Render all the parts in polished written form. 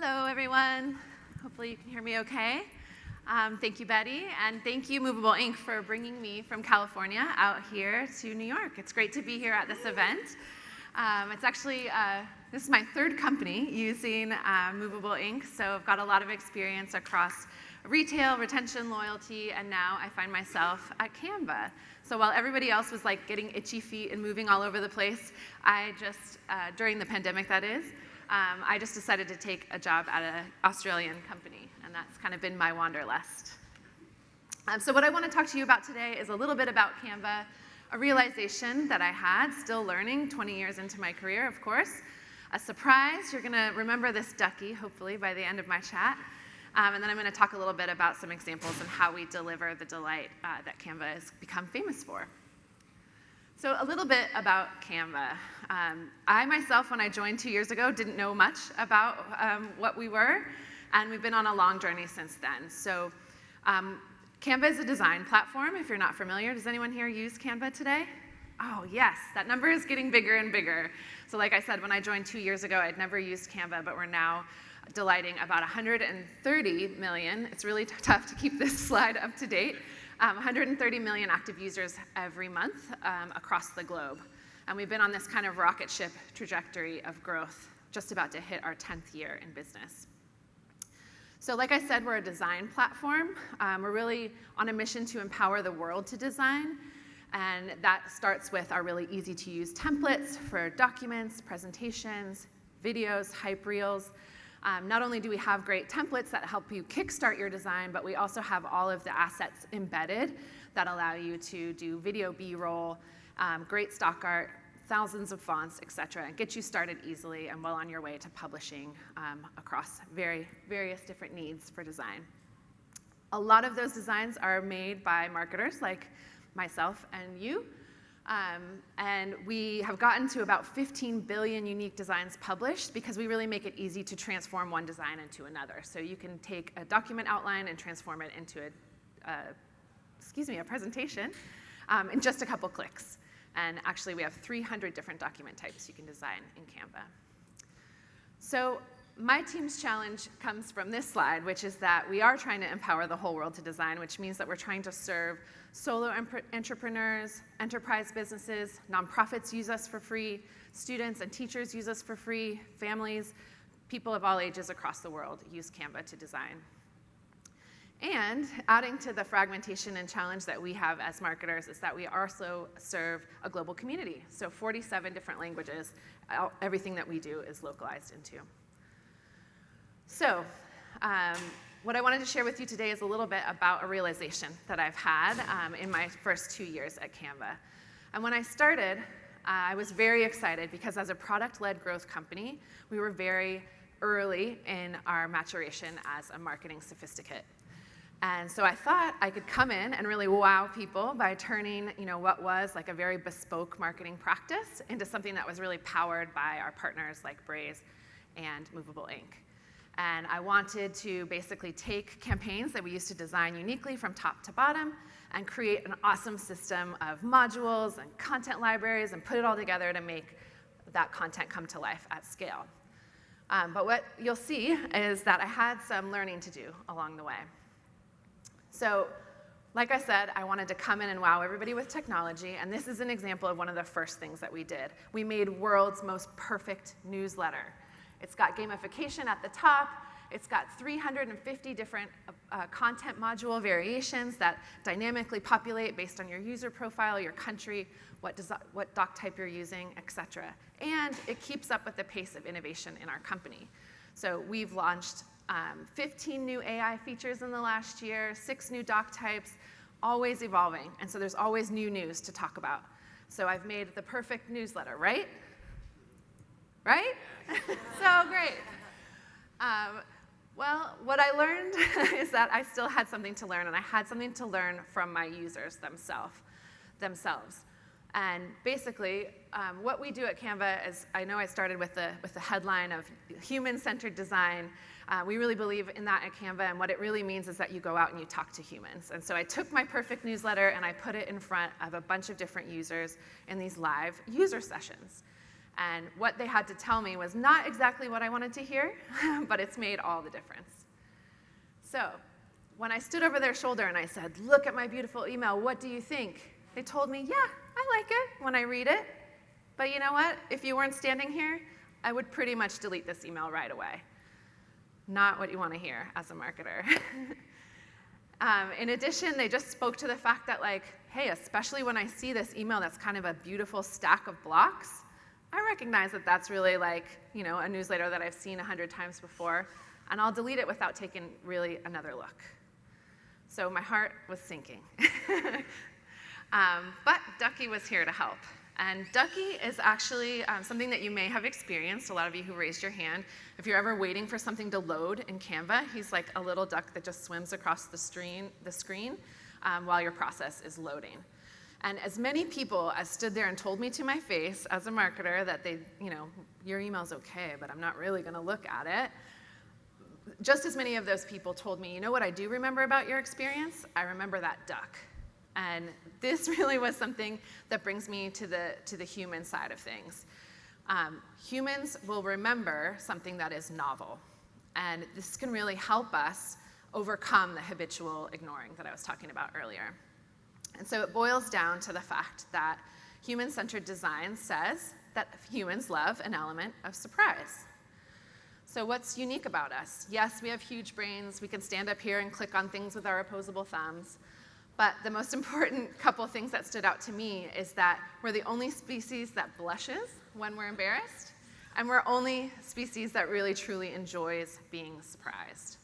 Hello, everyone. Hopefully you can hear me okay. Thank you, Betty, and thank you, Movable Inc., for bringing me from California out here to New York. It's great to be here at this event. It's actually, this is my third company using Movable Inc., so I've got a lot of experience across retail, retention, loyalty, and now I find myself at Canva. So while everybody else was like getting itchy feet and moving all over the place, I just, during the pandemic that is, I just decided to take a job at an Australian company, and that's kind of been my wanderlust. So what I want to talk to you about today is a little bit about Canva, a realization that I had, still learning 20 years into my career, of course, a surprise. You're going to remember this ducky, hopefully, by the end of my chat. And then I'm going to talk a little bit about some examples and how we deliver the delight that Canva has become famous for. So a little bit about Canva. I myself, when I joined 2 years ago, didn't know much about what we were, and we've been on a long journey since then. So Canva is a design platform, if you're not familiar. Does anyone here use Canva today? Oh, yes, that number is getting bigger and bigger. So like I said, when I joined 2 years ago, I'd never used Canva, but we're now delighting about 130 million. It's really tough to keep this slide up to date. 130 million active users every month across the globe. And we've been on this kind of rocket ship trajectory of growth, just about to hit our 10th year in business. So like I said, we're a design platform. We're really on a mission to empower the world to design. And that starts with our really easy to use templates for documents, presentations, videos, hype reels. Not only do we have great templates that help you kickstart your design, but we also have all of the assets embedded that allow you to do video B-roll, great stock art, thousands of fonts, et cetera, and get you started easily and well on your way to publishing across various different needs for design. A lot of those designs are made by marketers like myself and you. And we have gotten to about 15 billion unique designs published because we really make it easy to transform one design into another. So you can take a document outline and transform it into a presentation in just a couple clicks. And actually, we have 300 different document types you can design in Canva. So my team's challenge comes from this slide, which is that we are trying to empower the whole world to design, which means that we're trying to serve solo entrepreneurs, enterprise businesses, nonprofits use us for free, students and teachers use us for free, families, people of all ages across the world use Canva to design. And adding to the fragmentation and challenge that we have as marketers is that we also serve a global community. So 47 different languages, everything that we do is localized into. So what I wanted to share with you today is a little bit about a realization that I've had in my first 2 years at Canva. And when I started, I was very excited because as a product-led growth company, we were very early in our maturation as a marketing sophisticate. And so I thought I could come in and really wow people by turning what was like a very bespoke marketing practice into something that was really powered by our partners like Braze and Movable Inc. And I wanted to basically take campaigns that we used to design uniquely from top to bottom and create an awesome system of modules and content libraries and put it all together to make that content come to life at scale. But what you'll see is that I had some learning to do along the way. So like I said, I wanted to come in and wow everybody with technology, and this is an example of one of the first things that we did. We made world's most perfect newsletter. It's got gamification at the top. It's got 350 different content module variations that dynamically populate based on your user profile, your country, what doc type you're using, et cetera. And it keeps up with the pace of innovation in our company. So we've launched 15 new AI features in the last year, 6 new doc types, always evolving. And so there's always new news to talk about. So I've made the perfect newsletter, right? Right? So great. Well, what I learned is that I still had something to learn, and I had something to learn from my users themselves. And basically, what we do at Canva is, I know I started with the headline of human-centered design. We really believe in that at Canva, and what it really means is that you go out and you talk to humans. And so I took my perfect newsletter and I put it in front of a bunch of different users in these live user sessions. And what they had to tell me was not exactly what I wanted to hear, but it's made all the difference. So when I stood over their shoulder and I said, look at my beautiful email, what do you think? They told me, yeah, I like it when I read it. But you know what? If you weren't standing here, I would pretty much delete this email right away. Not what you want to hear as a marketer. In addition, they just spoke to the fact that, like, hey, especially when I see this email that's kind of a beautiful stack of blocks, I recognize that that's really like, you know, a newsletter that I've seen 100 times before, and I'll delete it without taking really another look. So my heart was sinking. But Ducky was here to help. And Ducky is actually something that you may have experienced, a lot of you who raised your hand. If you're ever waiting for something to load in Canva, he's like a little duck that just swims across the screen while your process is loading. And as many people as stood there and told me to my face as a marketer that they, you know, your email's okay, but I'm not really going to look at it, just as many of those people told me, you know what I do remember about your experience? I remember that duck. And this really was something that brings me to the human side of things. Humans will remember something that is novel. And this can really help us overcome the habitual ignoring that I was talking about earlier. And so it boils down to the fact that human-centered design says that humans love an element of surprise. So what's unique about us? Yes, we have huge brains. We can stand up here and click on things with our opposable thumbs. But the most important couple things that stood out to me is that we're the only species that blushes when we're embarrassed, and we're only species that really truly enjoys being surprised.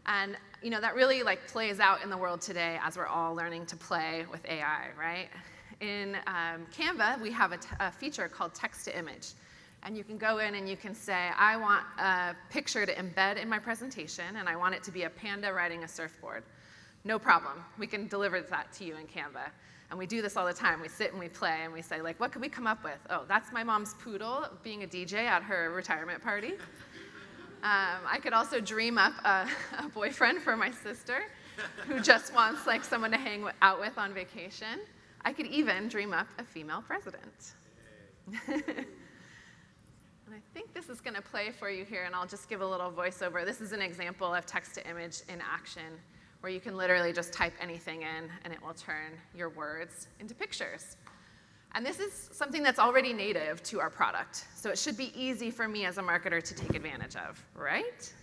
And you know, that really like plays out in the world today as we're all learning to play with AI, right? In Canva, we have a feature called text to image. And you can go in and you can say, I want a picture to embed in my presentation, and I want it to be a panda riding a surfboard. No problem. We can deliver that to you in Canva. And we do this all the time. We sit and we play and we say, like, what could we come up with? Oh, that's my mom's poodle being a DJ at her retirement party. I could also dream up a boyfriend for my sister who just wants like someone to hang out with on vacation. I could even dream up a female president. And I think this is going to play for you here, and I'll just give a little voiceover. This is an example of text to image in action, where you can literally just type anything in and it will turn your words into pictures. And this is something that's already native to our product. So it should be easy for me as a marketer to take advantage of, right?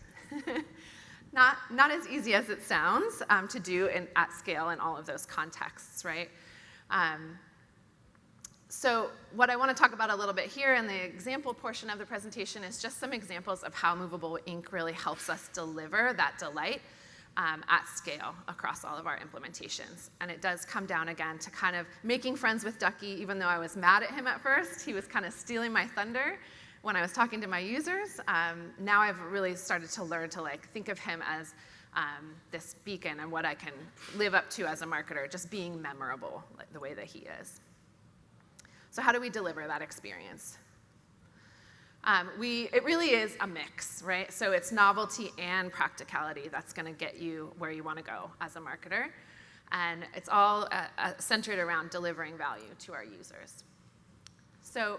Not as easy as it sounds to do at scale in all of those contexts, right? So what I want to talk about a little bit here in the example portion of the presentation is just some examples of how Movable Ink really helps us deliver that delight at scale across all of our implementations. And it does come down again to kind of making friends with Ducky, even though I was mad at him at first. He was kind of stealing my thunder when I was talking to my users. Now I've really started to learn to like think of him as this beacon and what I can live up to as a marketer, just being memorable like the way that he is. So how do we deliver that experience? It really is a mix, right? So it's novelty and practicality that's going to get you where you want to go as a marketer. And it's all centered around delivering value to our users. So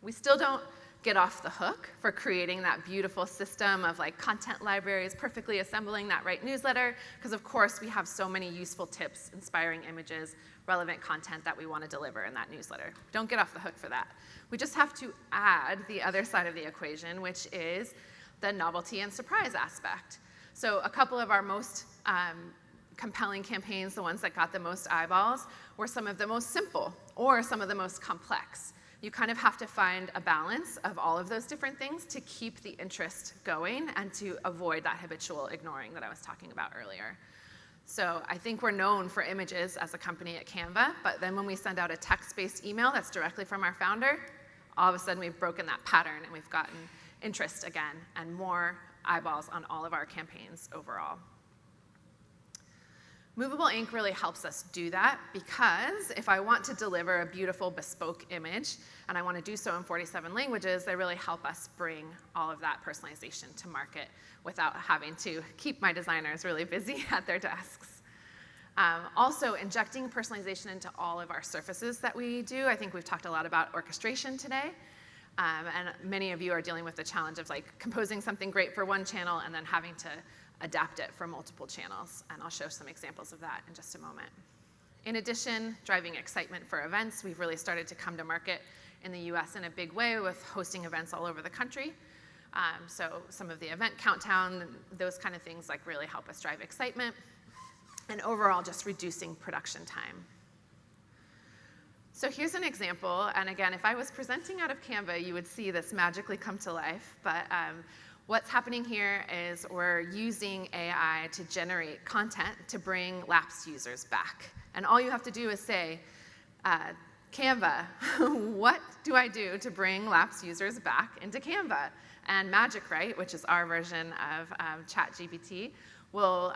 we still don't get off the hook for creating that beautiful system of like content libraries, perfectly assembling that right newsletter, because of course we have so many useful tips, inspiring images, relevant content that we want to deliver in that newsletter. Don't get off the hook for that. We just have to add the other side of the equation, which is the novelty and surprise aspect. So a couple of our most compelling campaigns, the ones that got the most eyeballs, were some of the most simple or some of the most complex. You kind of have to find a balance of all of those different things to keep the interest going and to avoid that habitual ignoring that I was talking about earlier. So I think we're known for images as a company at Canva, but then when we send out a text-based email that's directly from our founder, all of a sudden we've broken that pattern and we've gotten interest again and more eyeballs on all of our campaigns overall. Movable Ink really helps us do that because if I want to deliver a beautiful bespoke image and I want to do so in 47 languages, they really help us bring all of that personalization to market without having to keep my designers really busy at their desks. Also, injecting personalization into all of our surfaces that we do. I think we've talked a lot about orchestration today. And many of you are dealing with the challenge of like composing something great for one channel and then having to adapt it for multiple channels. And I'll show some examples of that in just a moment. In addition, driving excitement for events, we've really started to come to market in the US in a big way with hosting events all over the country. So some of the event countdown, those kind of things like really help us drive excitement. And overall, just reducing production time. So here's an example, and again, if I was presenting out of Canva, you would see this magically come to life, but what's happening here is we're using AI to generate content to bring lapsed users back. And all you have to do is say, Canva, what do I do to bring lapsed users back into Canva? And Magic Write, which is our version of ChatGPT, will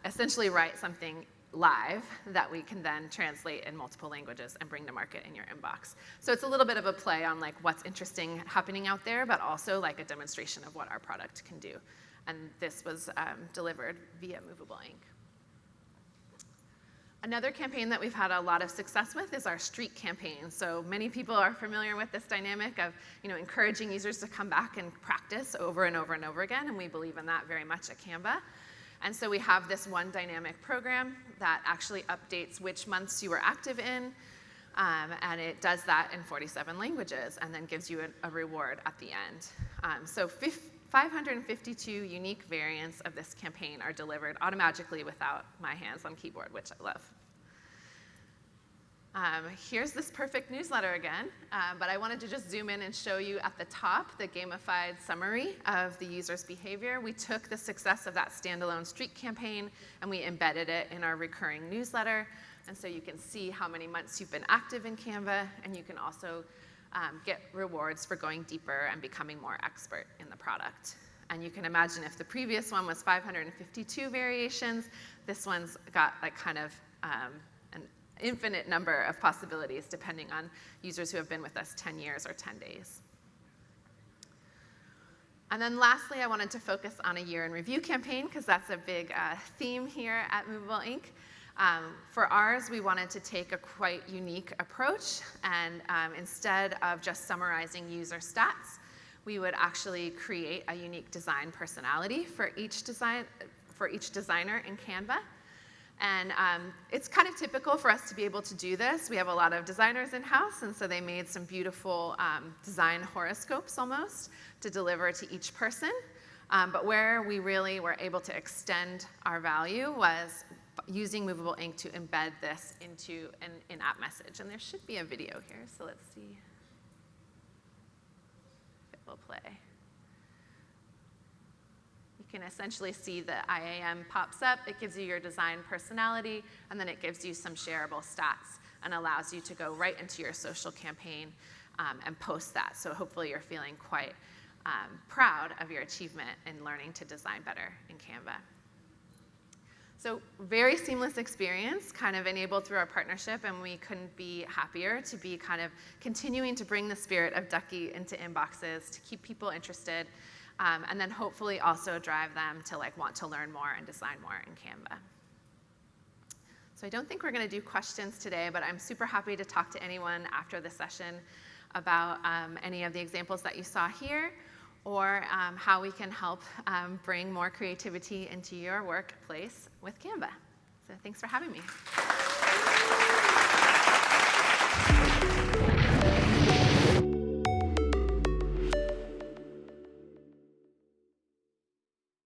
essentially write something live that we can then translate in multiple languages and bring to market in your inbox. So it's a little bit of a play on like what's interesting happening out there, but also like a demonstration of what our product can do. And this was delivered via Movable Ink. Another campaign that we've had a lot of success with is our streak campaign. So many people are familiar with this dynamic of encouraging users to come back and practice over and over and over again, and we believe in that very much at Canva. And so we have this one dynamic program that actually updates which months you were active in, and it does that in 47 languages and then gives you a reward at the end. So 552 unique variants of this campaign are delivered automatically without my hands on keyboard, which I love. Here's this perfect newsletter again, but I wanted to just zoom in and show you at the top the gamified summary of the user's behavior. We took the success of that standalone streak campaign and we embedded it in our recurring newsletter. And so you can see how many months you've been active in Canva, and you can also get rewards for going deeper and becoming more expert in the product. And you can imagine if the previous one was 552 variations, this one's got like kind of an infinite number of possibilities depending on users who have been with us 10 years or 10 days. And then lastly, I wanted to focus on a year in review campaign because that's a big theme here at Movable Ink. For ours, we wanted to take a quite unique approach, and instead of just summarizing user stats, we would actually create a unique design personality for each designer in Canva. And it's kind of typical for us to be able to do this. We have a lot of designers in-house, and so they made some beautiful design horoscopes almost to deliver to each person. But where we really were able to extend our value was using Movable Ink to embed this into an in-app message. And there should be a video here, so let's see if it will play. You can essentially see the IAM pops up. It gives you your design personality, and then it gives you some shareable stats and allows you to go right into your social campaign and post that. So hopefully you're feeling quite proud of your achievement in learning to design better in Canva. So very seamless experience, kind of enabled through our partnership, and we couldn't be happier to be kind of continuing to bring the spirit of Ducky into inboxes, to keep people interested, and then hopefully also drive them to like want to learn more and design more in Canva. So I don't think we're going to do questions today, but I'm super happy to talk to anyone after the session about any of the examples that you saw here, or how we can help bring more creativity into your workplace with Canva. So thanks for having me.